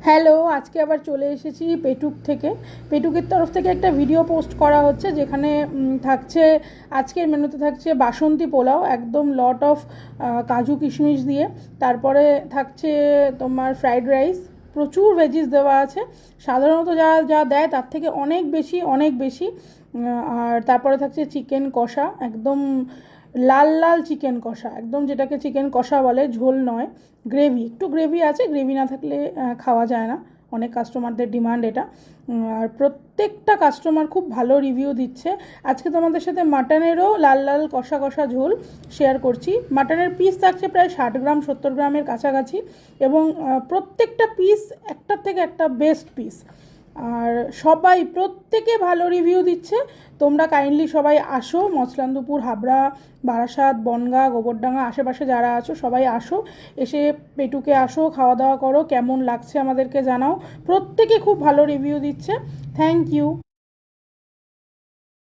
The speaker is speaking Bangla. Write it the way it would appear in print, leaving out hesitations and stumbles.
হ্যালো, আজকে আবার চলে এসেছি পেটুক থেকে। পেটুকের তরফ থেকে একটা ভিডিও পোস্ট করা হচ্ছে, যেখানে থাকছে, আজকের মেনুতে থাকছে বাসন্তী পোলাও, একদম লট অফ কাজু কিশমিশ দিয়ে। তারপরে থাকছে তোমার ফ্রাইড রাইস, প্রচুর ভেজিস দেওয়া আছে, সাধারণত যা যা দেয় তার থেকে অনেক বেশি, অনেক বেশি। আর তারপরে থাকছে চিকেন কষা, একদম লাল লাল চিকেন কষা, একদম যেটাকে চিকেন কষা বলে, ঝোল নয়, গ্রেভি, একটু গ্রেভি আছে, গ্রেভি না থাকলে খাওয়া যায় না, অনেক কাস্টমারদের ডিমান্ড এটা। আর প্রত্যেকটা কাস্টমার খুব ভালো রিভিউ দিচ্ছে। আজকে তোমাদের সাথে মাটনেরও লাল লাল কষা কষা ঝোল শেয়ার করছি। মাটনের পিস থাকছে প্রায় 60 গ্রাম 70 গ্রামের কাছাকাছি, এবং প্রত্যেকটা পিস একটার থেকে একটা বেস্ট পিস। আর সবাই প্রত্যেকে ভালো রিভিউ দিচ্ছে। তোমরা কাইন্ডলি সবাই আসো, মছলান্দপুর, হাবড়া, বারাসাত, বনগাঁ, গোবরডাঙ্গা আশেপাশে যারা আছো সবাই আসো, এসে পেটুকে আসো, খাওয়া দাওয়া করো, কেমন লাগছে আমাদেরকে জানাও। প্রত্যেকে খুব ভালো রিভিউ দিচ্ছে। Thank you.